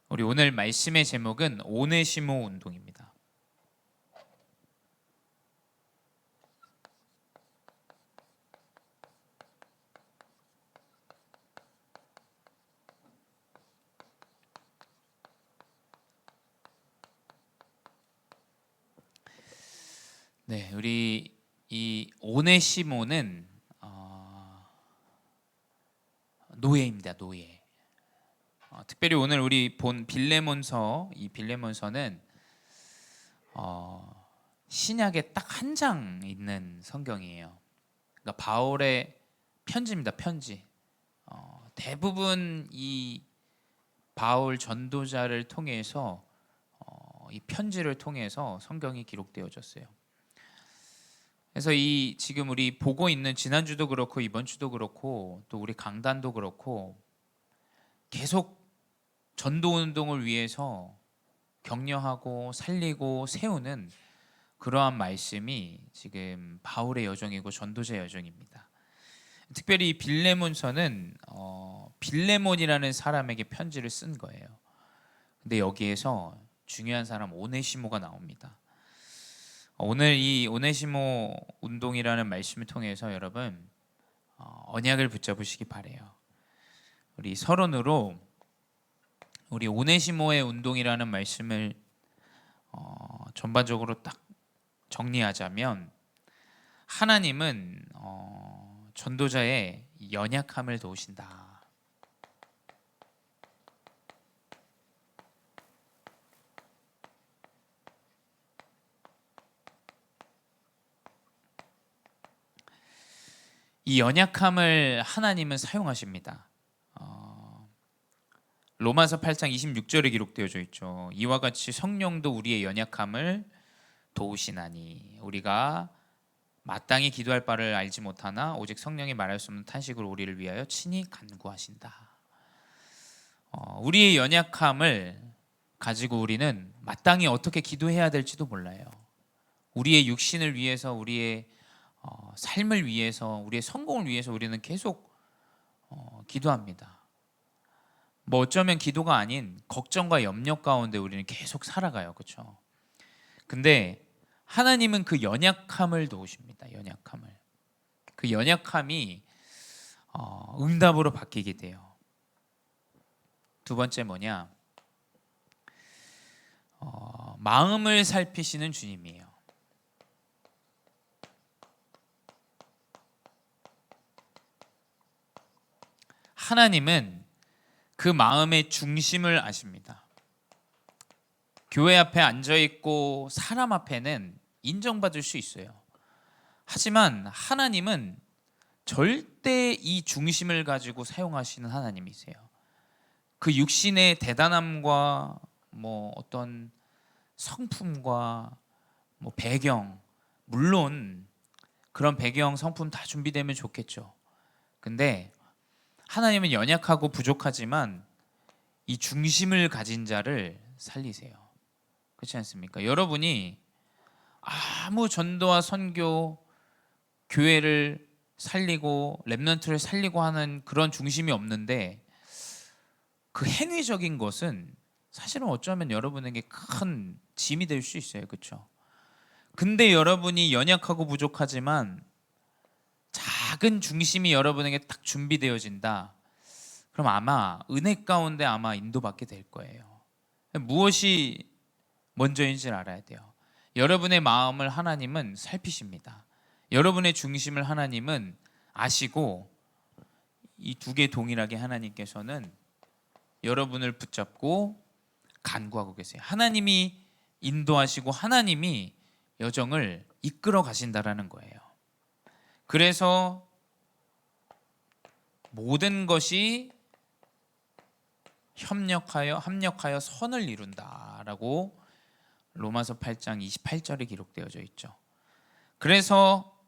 우리 오늘 말씀의 제목은 오네시모 운동입니다. 네, 우리 이 오네시모는 노예입니다. 노예. 특별히 오늘 우리 본 빌레몬서, 이 빌레몬서는 신약에 딱 한 장 있는 성경이에요. 그러니까 바울의 편지입니다. 편지. 대부분 이 바울 전도자를 통해서 이 편지를 통해서 성경이 기록되어졌어요. 그래서 이 지금 우리 보고 있는 지난주도 그렇고 이번 주도 그렇고 또 우리 강단도 그렇고 계속 전도 운동을 위해서 격려하고 살리고 세우는 그러한 말씀이 지금 바울의 여정이고 전도자의 여정입니다. 특별히 이 빌레몬서는 빌레몬이라는 사람에게 편지를 쓴 거예요. 근데 여기에서 중요한 사람 오네시모가 나옵니다. 오늘 이 오네시모 운동이라는 말씀을 통해서 여러분 언약을 붙잡으시기 바래요. 우리 서론으로 우리 오네시모의 운동이라는 말씀을 전반적으로 딱 정리하자면, 하나님은 전도자의 연약함을 도우신다. 이 연약함을 하나님은 사용하십니다. 로마서 8장 26절에 기록되어져 있죠. 이와 같이 성령도 우리의 연약함을 도우시나니 우리가 마땅히 기도할 바를 알지 못하나 오직 성령이 말할 수 없는 탄식으로 우리를 위하여 친히 간구하신다. 우리의 연약함을 가지고 우리는 마땅히 어떻게 기도해야 될지도 몰라요. 우리의 육신을 위해서, 우리의 삶을 위해서, 우리의 성공을 위해서 우리는 계속 기도합니다. 뭐 어쩌면 기도가 아닌 걱정과 염려 가운데 우리는 계속 살아가요. 그렇죠? 근데 하나님은 그 연약함을 도우십니다. 연약함을. 그 연약함이 응답으로 바뀌게 돼요. 두 번째 뭐냐? 마음을 살피시는 주님이에요. 하나님은 그 마음의 중심을 아십니다. 교회 앞에 앉아있고 사람 앞에는 인정받을 수 있어요. 하지만 하나님은 절대 이 중심을 가지고 사용하시는 하나님이세요. 그 육신의 대단함과 뭐 어떤 성품과 뭐 배경, 물론 그런 배경, 성품 다 준비되면 좋겠죠. 근데 하나님은 연약하고 부족하지만 이 중심을 가진 자를 살리세요. 그렇지 않습니까? 여러분이 아무 전도와 선교, 교회를 살리고 렘넌트를 살리고 하는 그런 중심이 없는데 그 행위적인 것은 사실은 어쩌면 여러분에게 큰 짐이 될 수 있어요. 그렇죠? 근데 여러분이 연약하고 부족하지만 작은 중심이 여러분에게 딱 준비되어진다. 그럼 아마 은혜 가운데 아마 인도받게 될 거예요. 무엇이 먼저인지를 알아야 돼요. 여러분의 마음을 하나님은 살피십니다. 여러분의 중심을 하나님은 아시고 이 두 개 동일하게 하나님께서는 여러분을 붙잡고 간구하고 계세요. 하나님이 인도하시고 하나님이 여정을 이끌어 가신다라는 거예요. 그래서 모든 것이 합력하여 선을 이룬다라고 로마서 8장 28절에 기록되어져 있죠. 그래서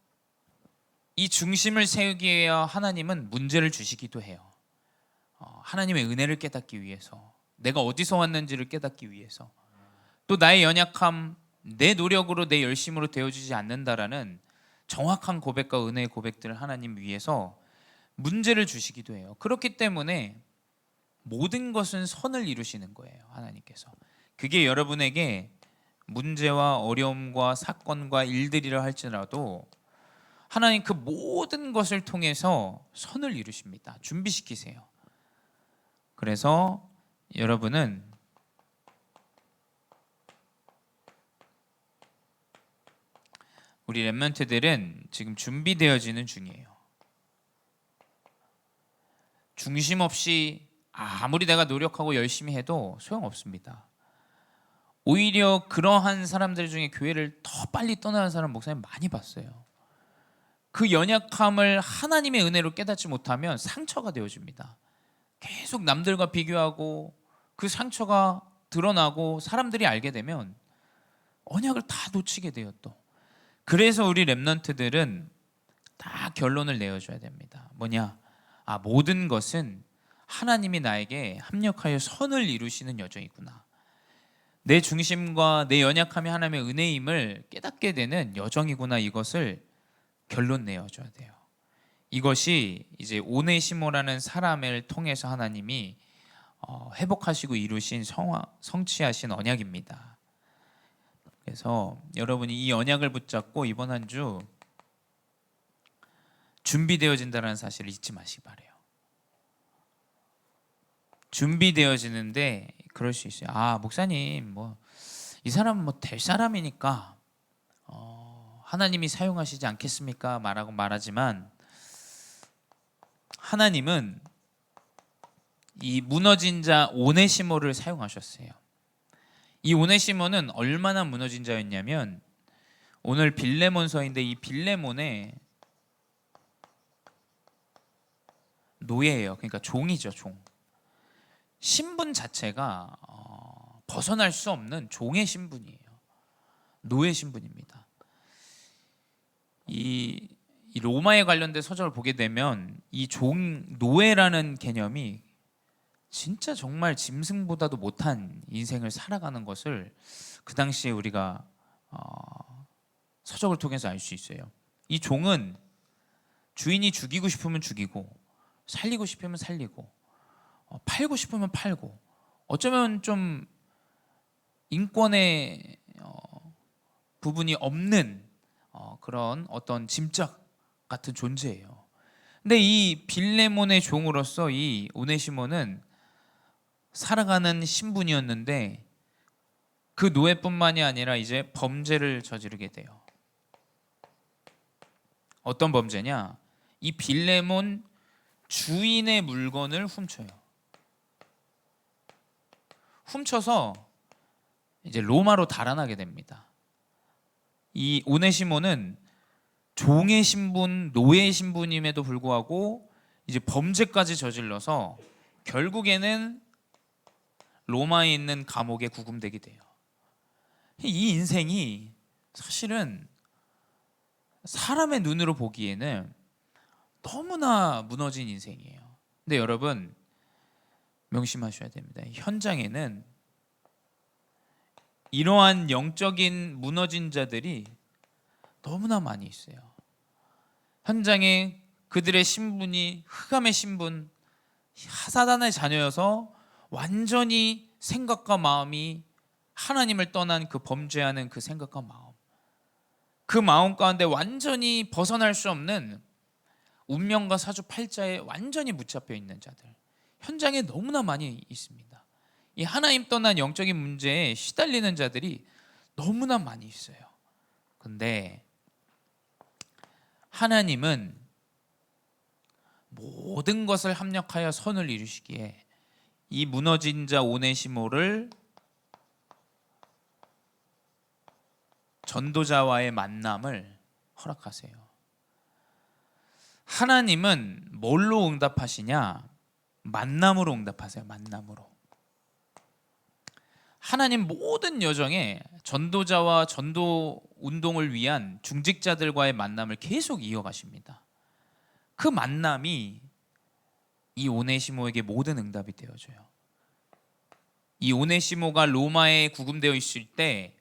이 중심을 세우기 위해 하나님은 문제를 주시기도 해요. 하나님의 은혜를 깨닫기 위해서, 내가 어디서 왔는지를 깨닫기 위해서, 또 나의 연약함, 내 노력으로 내 열심으로 되어지지 않는다라는 정확한 고백과 은혜의 고백들을 하나님 위해서 문제를 주시기도 해요. 그렇기 때문에 모든 것은 선을 이루시는 거예요. 하나님께서. 그게 여러분에게 문제와 어려움과 사건과 일들이라 할지라도 하나님 그 모든 것을 통해서 선을 이루십니다. 준비시키세요. 그래서 여러분은 우리 렘넌트들은 지금 준비되어지는 중이에요. 중심 없이 아무리 내가 노력하고 열심히 해도 소용없습니다. 오히려 그러한 사람들 중에 교회를 더 빨리 떠나는 사람 목사님 많이 봤어요. 그 연약함을 하나님의 은혜로 깨닫지 못하면 상처가 되어집니다. 계속 남들과 비교하고 그 상처가 드러나고 사람들이 알게 되면 언약을 다 놓치게 돼요. 또 그래서 우리 렘넌트들은 다 결론을 내어줘야 됩니다. 뭐냐? 모든 것은 하나님이 나에게 합력하여 선을 이루시는 여정이구나. 내 중심과 내 연약함이 하나님의 은혜임을 깨닫게 되는 여정이구나. 이것을 결론 내어줘야 돼요. 이것이 이제 오네시모라는 사람을 통해서 하나님이 회복하시고 이루신 성취하신 언약입니다. 그래서 여러분이 이 언약을 붙잡고 이번 한 주 준비되어진다는 사실을 잊지 마시기 바래요. 준비되어지는데 그럴 수 있어요. 목사님 이 사람은 될 사람이니까 하나님이 사용하시지 않겠습니까? 말하지만 하나님은 이 무너진 자 오네시모를 사용하셨어요. 이 오네시모는 얼마나 무너진 자였냐면 오늘 빌레몬서인데 이 빌레몬의 노예예요. 그러니까 종이죠, 종. 신분 자체가 벗어날 수 없는 종의 신분이에요. 노예 신분입니다. 이 로마에 관련된 서적을 보게 되면 이 노예라는 개념이 진짜 정말 짐승보다도 못한 인생을 살아가는 것을 그 당시에 우리가 서적을 통해서 알 수 있어요. 이 종은 주인이 죽이고 싶으면 죽이고 살리고 싶으면 살리고 팔고 싶으면 팔고 어쩌면 좀 인권의 부분이 없는 그런 어떤 짐작 같은 존재예요. 근데 이 빌레몬의 종으로서 이 오네시모는 살아가는 신분이었는데 그 노예뿐만이 아니라 이제 범죄를 저지르게 돼요. 어떤 범죄냐? 이 빌레몬 주인의 물건을 훔쳐요. 훔쳐서 이제 로마로 달아나게 됩니다. 이 오네시모는 종의 신분, 노예의 신분임에도 불구하고 이제 범죄까지 저질러서 결국에는 로마에 있는 감옥에 구금되게 돼요. 이 인생이 사실은 사람의 눈으로 보기에는 너무나 무너진 인생이에요. 근데 여러분 명심하셔야 됩니다. 현장에는 이러한 영적인 무너진 자들이 너무나 많이 있어요. 현장에 그들의 신분이 흑암의 신분, 사단의 자녀여서 완전히 생각과 마음이 하나님을 떠난 그 범죄하는 그 생각과 마음, 그 마음 가운데 완전히 벗어날 수 없는 운명과 사주팔자에 완전히 붙잡혀 있는 자들, 현장에 너무나 많이 있습니다. 이 하나님 떠난 영적인 문제에 시달리는 자들이 너무나 많이 있어요. 근데 하나님은 모든 것을 합력하여 선을 이루시기에 이 무너진 자 오네시모를 전도자와의 만남을 허락하세요. 하나님은 뭘로 응답하시냐? 만남으로 응답하세요. 만남으로. 하나님 모든 여정에 전도자와 전도 운동을 위한 중직자들과의 만남을 계속 이어가십니다. 그 만남이 이 오네시모에게 모든 응답이 되어줘요. 이 오네시모가 로마에 구금되어 있을 때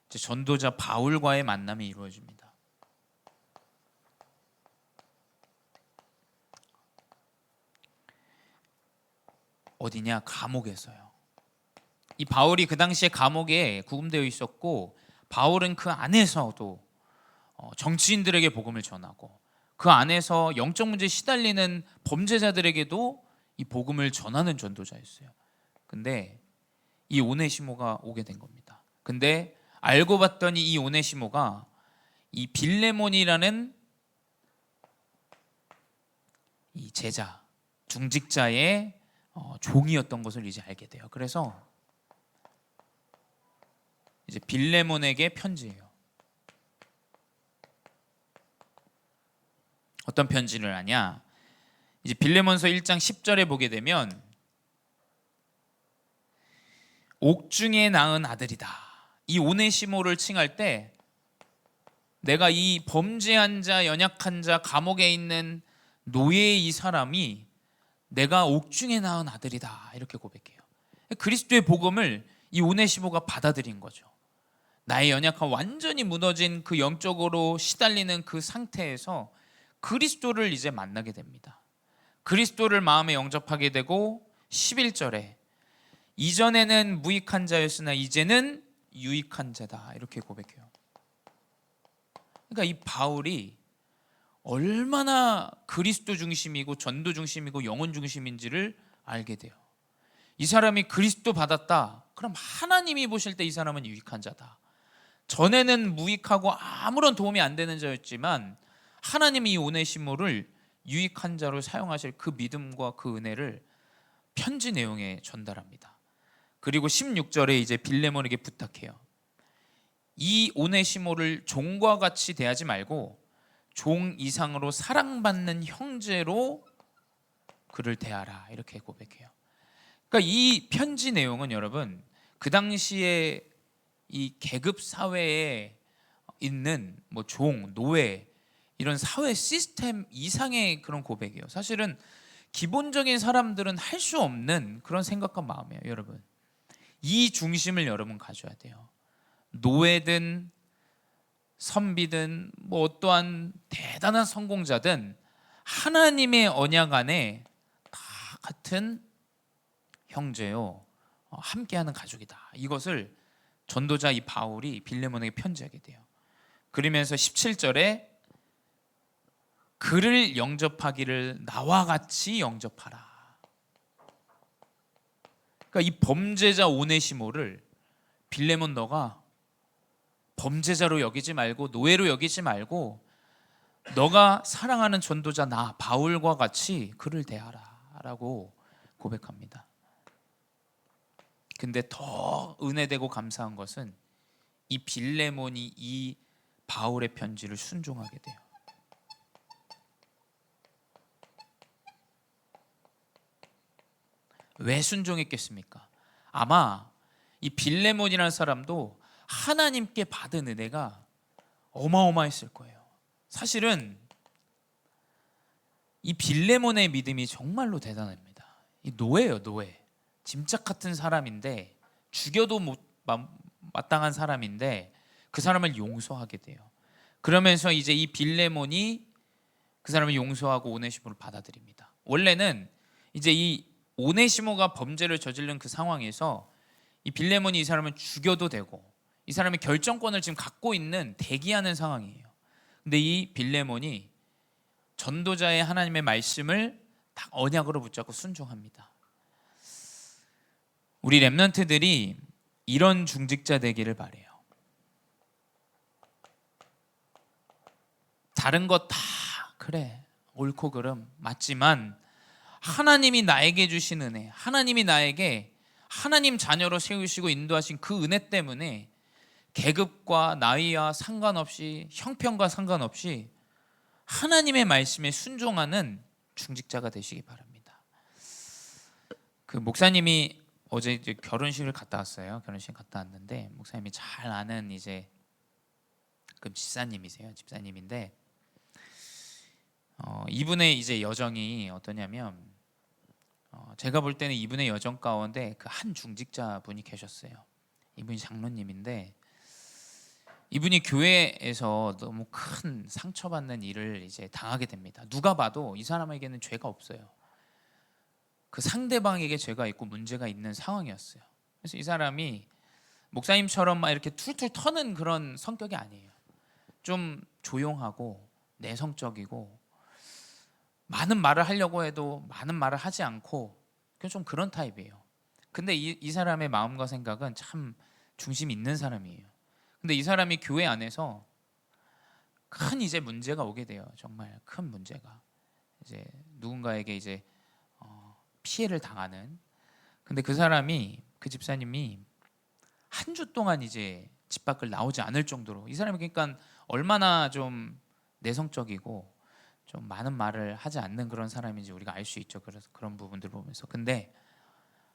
전도자 바울과의 만남이 이루어집니다. 어디냐? 감옥에서요. 이 바울이 그 당시에 감옥에 구금되어 있었고, 바울은 그 안에서도 정치인들에게 복음을 전하고, 그 안에서 영적 문제에 시달리는 범죄자들에게도 이 복음을 전하는 전도자였어요. 근데 이 오네시모가 오게 된 겁니다. 근데 알고 봤더니 이 오네시모가 이 빌레몬이라는 이 제자, 중직자의 종이었던 것을 이제 알게 돼요. 그래서 이제 빌레몬에게 편지해요. 어떤 편지를 하냐? 이제 빌레몬서 1장 10절에 보게 되면 옥중에 낳은 아들이다. 이 오네시모를 칭할 때 내가 이 범죄한 자, 연약한 자, 감옥에 있는 노예의 이 사람이 내가 옥중에 낳은 아들이다. 이렇게 고백해요. 그리스도의 복음을 이 오네시모가 받아들인 거죠. 나의 연약한 완전히 무너진 그 영적으로 시달리는 그 상태에서 그리스도를 이제 만나게 됩니다. 그리스도를 마음에 영접하게 되고 11절에 이전에는 무익한 자였으나 이제는 유익한 자다. 이렇게 고백해요. 그러니까 이 바울이 얼마나 그리스도 중심이고 전도 중심이고 영혼 중심인지를 알게 돼요. 이 사람이 그리스도 받았다. 그럼 하나님이 보실 때 이 사람은 유익한 자다. 전에는 무익하고 아무런 도움이 안 되는 자였지만 하나님이 이 오네시모를 유익한 자로 사용하실 그 믿음과 그 은혜를 편지 내용에 전달합니다. 그리고 16절에 이제 빌레몬에게 부탁해요. 이 오네시모를 종과 같이 대하지 말고 종 이상으로 사랑받는 형제로 그를 대하라. 이렇게 고백해요. 그러니까 이 편지 내용은 여러분 그 당시에 이 계급 사회에 있는 뭐 종, 노예 이런 사회 시스템 이상의 그런 고백이에요. 사실은 기본적인 사람들은 할 수 없는 그런 생각과 마음이에요, 여러분. 이 중심을 여러분 가져야 돼요. 노예든 선비든 뭐 어떠한 대단한 성공자든 하나님의 언약 안에 다 같은 형제요, 함께하는 가족이다. 이것을 전도자 이 바울이 빌레몬에게 편지하게 돼요. 그러면서 17절에 그를 영접하기를 나와 같이 영접하라. 그러니까 이 범죄자 오네시모를 빌레몬 너가 범죄자로 여기지 말고 노예로 여기지 말고 너가 사랑하는 전도자 나 바울과 같이 그를 대하라 라고 고백합니다. 근데 더 은혜되고 감사한 것은 이 빌레몬이 이 바울의 편지를 순종하게 돼요. 왜 순종했겠습니까? 아마 이 빌레몬이라는 사람도 하나님께 받은 은혜가 어마어마했을 거예요. 사실은 이 빌레몬의 믿음이 정말로 대단합니다. 이 노예예요, 노예. 짐짝 같은 사람인데 죽여도 마땅한 사람인데 그 사람을 용서하게 돼요. 그러면서 이제 이 빌레몬이 그 사람을 용서하고 오네시모를 받아들입니다. 원래는 이제 이 오네시모가 범죄를 저지른 그 상황에서 이 빌레몬이 이 사람을 죽여도 되고 이 사람이 결정권을 지금 갖고 있는 대기하는 상황이에요. 근데 이 빌레몬이 전도자의 하나님의 말씀을 딱 언약으로 붙잡고 순종합니다. 우리 렘넌트들이 이런 중직자 되기를 바래요. 다른 거 다 그래 옳고 그름 맞지만 하나님이 나에게 주신 은혜, 하나님이 나에게 하나님 자녀로 세우시고 인도하신 그 은혜 때문에 계급과 나이와 상관없이 형편과 상관없이 하나님의 말씀에 순종하는 중직자가 되시기 바랍니다. 그 목사님이 어제 이제 결혼식을 갔다 왔어요. 결혼식 갔다 왔는데 목사님이 잘 아는 이제 그 집사님이세요. 집사님인데 이분의 이제 여정이 어떠냐면 제가 볼 때는 이분의 여정 가운데 그 한 중직자 분이 계셨어요. 이분이 장로님인데 이분이 교회에서 너무 큰 상처받는 일을 이제 당하게 됩니다. 누가 봐도 이 사람에게는 죄가 없어요. 그 상대방에게 죄가 있고 문제가 있는 상황이었어요. 그래서 이 사람이 목사님처럼 막 이렇게 툴툴 터는 그런 성격이 아니에요. 좀 조용하고 내성적이고 많은 말을 하려고 해도 많은 말을 하지 않고 좀 그런 타입이에요. 근데 이 사람의 마음과 생각은 참 중심이 있는 사람이에요. 근데 이 사람이 교회 안에서 큰 이제 문제가 오게 돼요. 정말 큰 문제가. 이제 누군가에게 이제 피해를 당하는. 근데 그 집사님이 한 주 동안 이제 집 밖을 나오지 않을 정도로, 이 사람이 그러니까 얼마나 좀 내성적이고 좀 많은 말을 하지 않는 그런 사람인지 우리가 알 수 있죠. 그래서 그런 부분들을 보면서. 근데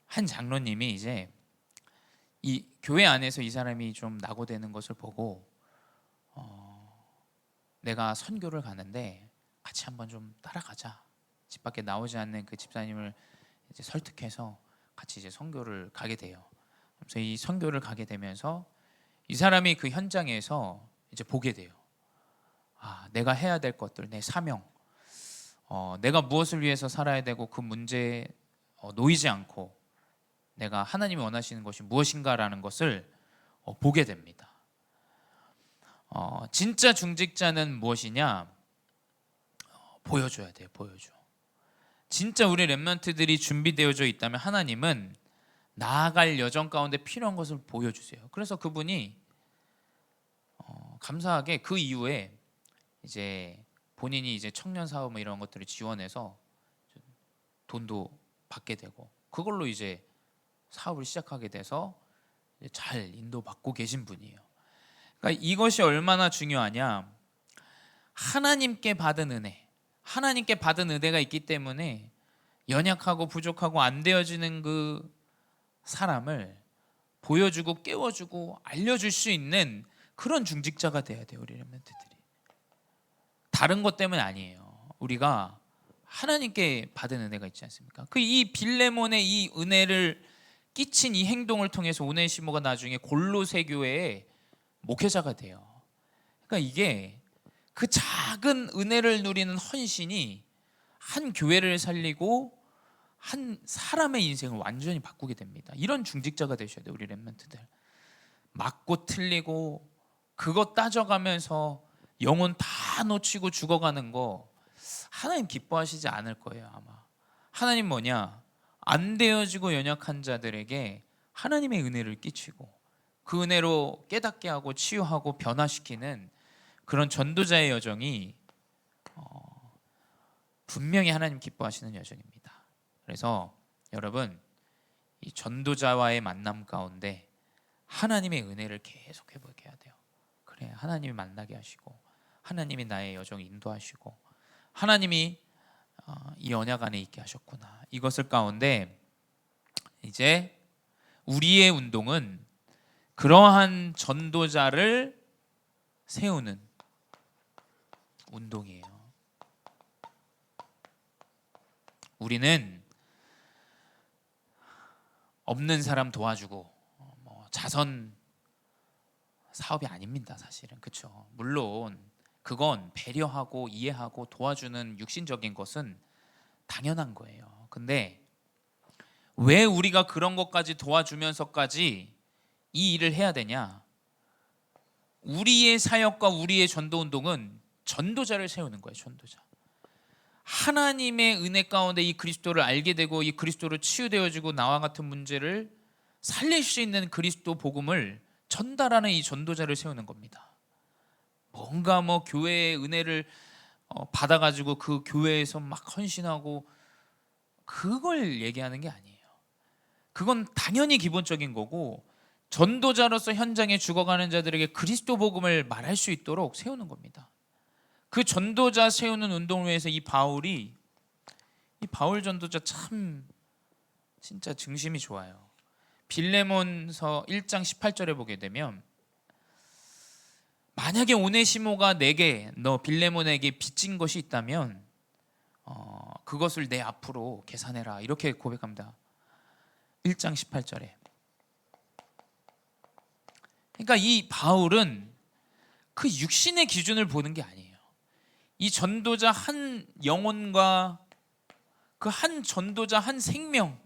한 장로님이 이제 이 교회 안에서 이 사람이 좀 낙오되는 것을 보고 내가 선교를 가는데 같이 한번 좀 따라가자. 집 밖에 나오지 않는 그 집사님을 이제 설득해서 같이 이제 선교를 가게 돼요. 그래서 이 선교를 가게 되면서 이 사람이 그 현장에서 이제 보게 돼요. 내가 해야 될 것들, 내 사명, 내가 무엇을 위해서 살아야 되고 그 문제에 놓이지 않고 내가 하나님이 원하시는 것이 무엇인가라는 것을 보게 됩니다. 진짜 중직자는 무엇이냐? 보여줘야 돼요. 보여줘. 진짜 우리 렘넌트들이 준비되어져 있다면 하나님은 나아갈 여정 가운데 필요한 것을 보여주세요. 그래서 그분이 감사하게 그 이후에 이제 본인이 이제 청년 사업 뭐 이런 것들을 지원해서 돈도 받게 되고 그걸로 이제 사업을 시작하게 돼서 잘 인도받고 계신 분이에요. 그러니까 이것이 얼마나 중요하냐? 하나님께 받은 은혜, 하나님께 받은 은혜가 있기 때문에 연약하고 부족하고 안 되어지는 그 사람을 보여주고 깨워주고 알려줄 수 있는 그런 중직자가 돼야 돼요. 우리 렘넌트들이. 다른 것 때문에 아니에요. 우리가 하나님께 받은 은혜가 있지 않습니까? 그 이 빌레몬의 이 은혜를 끼친 이 행동을 통해서 오네시모가 나중에 골로새 교회의 목회자가 돼요. 그러니까 이게 그 작은 은혜를 누리는 헌신이 한 교회를 살리고 한 사람의 인생을 완전히 바꾸게 됩니다. 이런 중직자가 되셔야 돼요. 우리 렘넌트들. 맞고 틀리고 그거 따져가면서 영혼 다 놓치고 죽어가는 거 하나님 기뻐하시지 않을 거예요. 아마 하나님 뭐냐? 안 되어지고 연약한 자들에게 하나님의 은혜를 끼치고 그 은혜로 깨닫게 하고 치유하고 변화시키는 그런 전도자의 여정이 분명히 하나님 기뻐하시는 여정입니다. 그래서 여러분, 이 전도자와의 만남 가운데 하나님의 은혜를 계속 회복해야 돼요. 그래, 하나님이 만나게 하시고 하나님이 나의 여정 인도하시고 하나님이 이 언약 안에 있게 하셨구나. 이것을 가운데 이제 우리의 운동은 그러한 전도자를 세우는 운동이에요. 우리는 없는 사람 도와주고 자선 사업이 아닙니다. 사실은. 그렇죠. 물론 그건 배려하고 이해하고 도와주는 육신적인 것은 당연한 거예요. 근데 왜 우리가 그런 것까지 도와주면서까지 이 일을 해야 되냐? 우리의 사역과 우리의 전도 운동은 전도자를 세우는 거예요. 전도자. 하나님의 은혜 가운데 이 그리스도를 알게 되고 이 그리스도로 치유되어지고 나와 같은 문제를 살릴 수 있는 그리스도 복음을 전달하는 이 전도자를 세우는 겁니다. 뭔가 교회의 은혜를 받아가지고 그 교회에서 막 헌신하고 그걸 얘기하는 게 아니에요. 그건 당연히 기본적인 거고 전도자로서 현장에 죽어가는 자들에게 그리스도 복음을 말할 수 있도록 세우는 겁니다. 그 전도자 세우는 운동을 위해서 이 바울 전도자 참 진짜 증심이 좋아요. 빌레몬서 1장 18절에 보게 되면 만약에 오네시모가 내게 너 빌레몬에게 빚진 것이 있다면 그것을 내 앞으로 계산해라 이렇게 고백합니다. 1장 18절에. 그러니까 이 바울은 그 육신의 기준을 보는 게 아니에요. 이 전도자 한 영혼과 그 한 전도자 한 생명,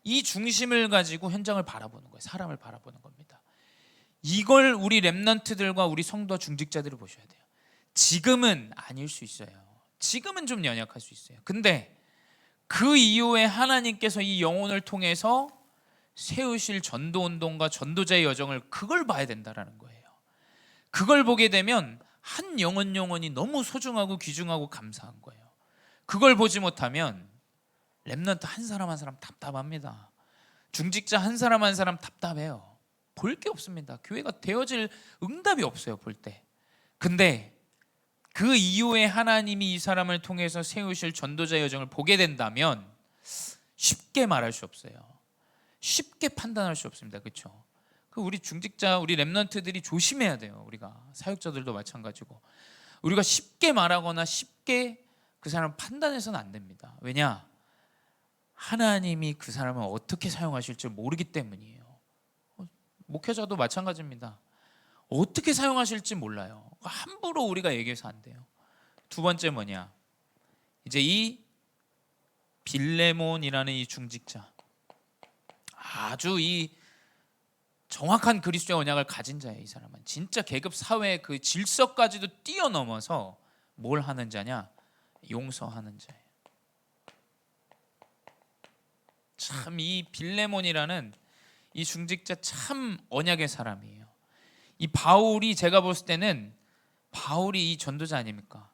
이 중심을 가지고 현장을 바라보는 거예요. 사람을 바라보는 겁니다. 이걸 우리 렘넌트들과 우리 성도와 중직자들을 보셔야 돼요. 지금은 아닐 수 있어요. 지금은 좀 연약할 수 있어요. 근데 그 이후에 하나님께서 이 영혼을 통해서 세우실 전도운동과 전도자의 여정을, 그걸 봐야 된다라는 거예요. 그걸 보게 되면 한 영혼이 너무 소중하고 귀중하고 감사한 거예요. 그걸 보지 못하면 렘넌트 한 사람 한 사람 답답합니다. 중직자 한 사람 한 사람 답답해요. 볼 게 없습니다. 교회가 되어질 응답이 없어요, 볼 때. 근데 그 이후에 하나님이 이 사람을 통해서 세우실 전도자 여정을 보게 된다면 쉽게 말할 수 없어요. 쉽게 판단할 수 없습니다. 그렇죠? 그 우리 중직자, 우리 렘넌트들이 조심해야 돼요. 우리가 사역자들도 마찬가지고, 우리가 쉽게 말하거나 쉽게 그 사람을 판단해서는 안 됩니다. 왜냐? 하나님이 그 사람을 어떻게 사용하실지 모르기 때문이에요. 목회자도 마찬가지입니다. 어떻게 사용하실지 몰라요. 함부로 우리가 얘기해서 안 돼요. 두 번째 뭐냐? 이제 이 빌레몬이라는 이 중직자, 아주 이 정확한 그리스도의 언약을 가진 자예요. 이 사람은 진짜 계급 사회의 그 질서까지도 뛰어넘어서 뭘 하는 자냐? 용서하는 자예요. 참 이 빌레몬이라는 이 중직자 참 언약의 사람이에요. 이 바울이, 제가 봤을 때는 바울이 이 전도자 아닙니까?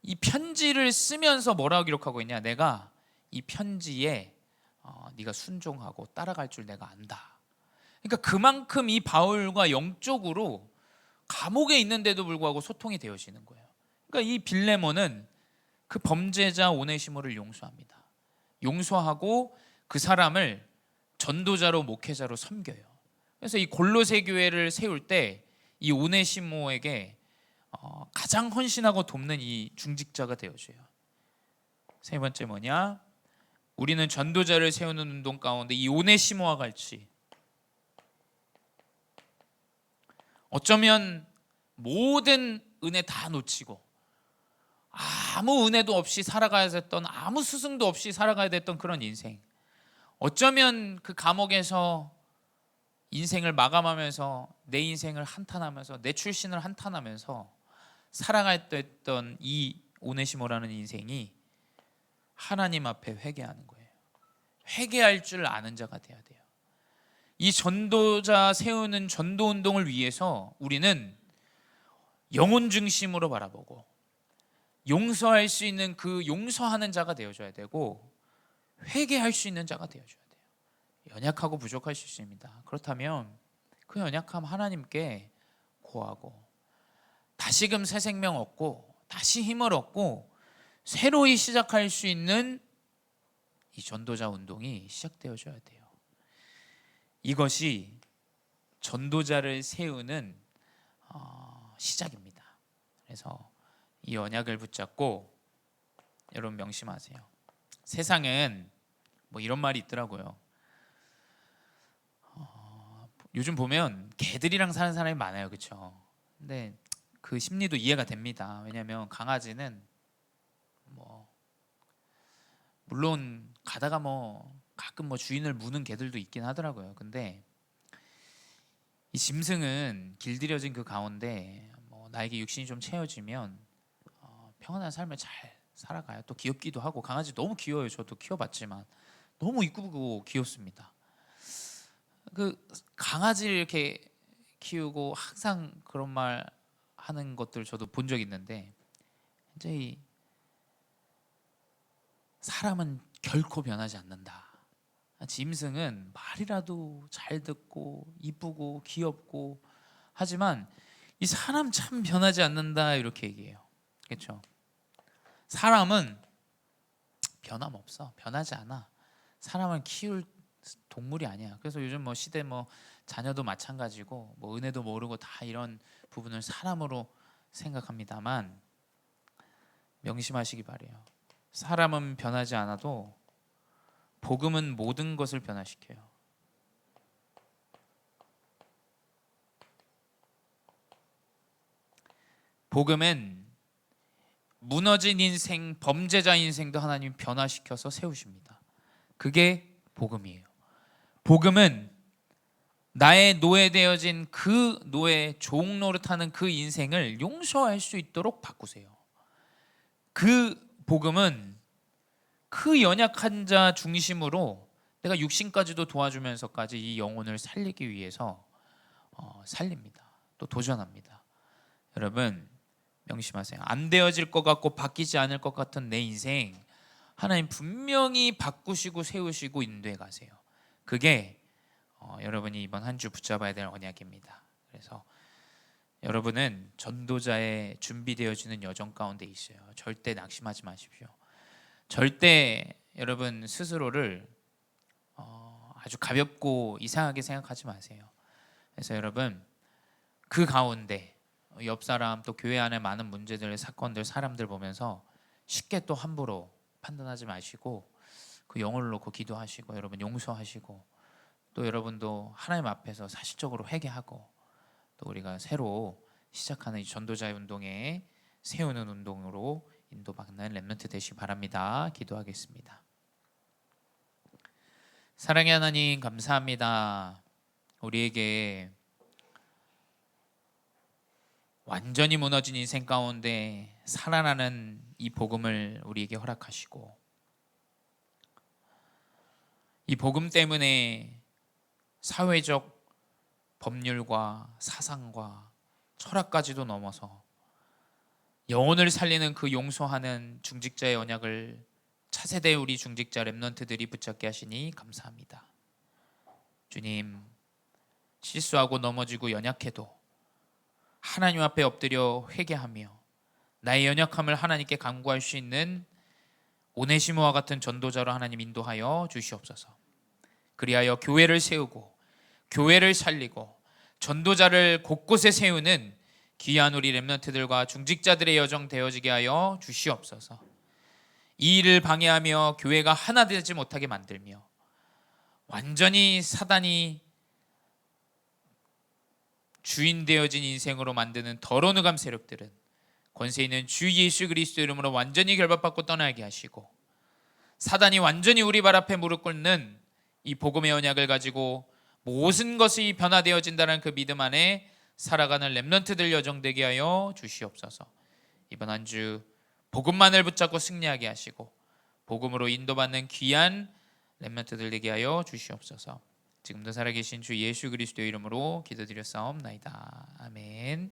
이 편지를 쓰면서 뭐라고 기록하고 있냐? 내가 이 편지에 네가 순종하고 따라갈 줄 내가 안다. 그러니까 그만큼 이 바울과 영적으로 감옥에 있는데도 불구하고 소통이 되어지는 거예요. 그러니까 이 빌레몬은 그 범죄자 오네시모를 용서합니다. 용서하고 그 사람을 전도자로, 목회자로 섬겨요. 그래서 이 골로새 교회를 세울 때 이 오네시모에게 가장 헌신하고 돕는 이 중직자가 되어줘요. 세 번째 뭐냐? 우리는 전도자를 세우는 운동 가운데 이 오네시모와 같이 어쩌면 모든 은혜 다 놓치고 아무 은혜도 없이 살아가야 됐던, 아무 스승도 없이 살아가야 됐던 그런 인생, 어쩌면 그 감옥에서 인생을 마감하면서 내 인생을 한탄하면서 내 출신을 한탄하면서 살아갔던 이 오네시모라는 인생이 하나님 앞에 회개하는 거예요. 회개할 줄 아는 자가 돼야 돼요. 이 전도자 세우는 전도 운동을 위해서 우리는 영혼 중심으로 바라보고 용서할 수 있는 그 용서하는 자가 되어줘야 되고, 회개할 수 있는 자가 되어줘야 돼요. 연약하고 부족할 수 있습니다. 그렇다면 그 연약함 하나님께 고하고 다시금 새 생명 얻고 다시 힘을 얻고 새로이 시작할 수 있는 이 전도자 운동이 시작되어져야 돼요. 이것이 전도자를 세우는 시작입니다. 그래서 이 언약을 붙잡고 여러분 명심하세요. 세상엔 뭐 이런 말이 있더라고요. 요즘 보면 개들이랑 사는 사람이 많아요, 그렇죠? 근데 그 심리도 이해가 됩니다. 왜냐하면 강아지는 뭐 물론 가다가 뭐 가끔 뭐 주인을 무는 개들도 있긴 하더라고요. 근데 이 짐승은 길들여진 그 가운데 뭐 나에게 육신이 좀 채워지면 평안한 삶을 잘 살아가요. 또 귀엽기도 하고, 강아지 너무 귀여워요. 저도 키워봤지만 너무 이쁘고 귀엽습니다. 그 강아지를 이렇게 키우고 항상 그런 말 하는 것들 저도 본 적 있는데, 이제 이 사람은 결코 변하지 않는다. 짐승은 말이라도 잘 듣고 이쁘고 귀엽고 하지만 이 사람 참 변하지 않는다, 이렇게 얘기해요. 그렇죠? 사람은 변함없어. 변하지 않아. 사람은 키울 동물이 아니야. 그래서 요즘 뭐 시대 뭐 자녀도 마찬가지고 뭐 은혜도 모르고 다 이런 부분을 사람으로 생각합니다만 명심하시기 바래요. 사람은 변하지 않아도 복음은 모든 것을 변화시켜요. 복음은 무너진 인생, 범죄자 인생도 하나님이 변화시켜서 세우십니다. 그게 복음이에요. 복음은 나의 노예되어진 그 노예, 종 노릇하는 그 인생을 용서할 수 있도록 바꾸세요. 그 복음은 그 연약한 자 중심으로 내가 육신까지도 도와주면서까지 이 영혼을 살리기 위해서 살립니다. 또 도전합니다. 여러분 명심하세요. 안 되어질 것 같고 바뀌지 않을 것 같은 내 인생, 하나님 분명히 바꾸시고 세우시고 인도해 가세요. 그게 여러분이 이번 한 주 붙잡아야 될 언약입니다. 그래서 여러분은 전도자의 준비되어지는 여정 가운데 있어요. 절대 낙심하지 마십시오. 절대 여러분 스스로를 아주 가볍고 이상하게 생각하지 마세요. 그래서 여러분 그 가운데 옆 사람 또 교회 안에 많은 문제들, 사건들, 사람들 보면서 쉽게 또 함부로 판단하지 마시고 그 영혼을 놓고 기도하시고 여러분 용서하시고 또 여러분도 하나님 앞에서 사실적으로 회개하고 또 우리가 새로 시작하는 이 전도자의 운동에 세우는 운동으로 인도받는 렘넌트 되시기 바랍니다. 기도하겠습니다. 사랑의 하나님 감사합니다. 우리에게 완전히 무너진 인생 가운데 살아나는 이 복음을 우리에게 허락하시고 이 복음 때문에 사회적 법률과 사상과 철학까지도 넘어서 영혼을 살리는 그 용서하는 중직자의 언약을 차세대 우리 중직자 렘넌트들이 붙잡게 하시니 감사합니다. 주님, 실수하고 넘어지고 연약해도 하나님 앞에 엎드려 회개하며 나의 연약함을 하나님께 간구할 수 있는 오네시모와 같은 전도자로 하나님 인도하여 주시옵소서. 그리하여 교회를 세우고 교회를 살리고 전도자를 곳곳에 세우는 귀한 우리 렘넌트들과 중직자들의 여정 되어지게 하여 주시옵소서. 이 일을 방해하며 교회가 하나 되지 못하게 만들며 완전히 사단이 주인 되어진 인생으로 만드는 더러운 흑암 세력들은 권세 있는 주 예수 그리스도 이름으로 완전히 결박받고 떠나게 하시고 사단이 완전히 우리 발 앞에 무릎 꿇는 이 복음의 언약을 가지고 모든 것이 변화되어진다는 그 믿음 안에 살아가는 렘넌트들 여정되게 하여 주시옵소서. 이번 한 주 복음만을 붙잡고 승리하게 하시고 복음으로 인도받는 귀한 렘넌트들 되게 하여 주시옵소서. 지금도 살아계신 주 예수 그리스도의 이름으로 기도드렸사옵나이다. 아멘.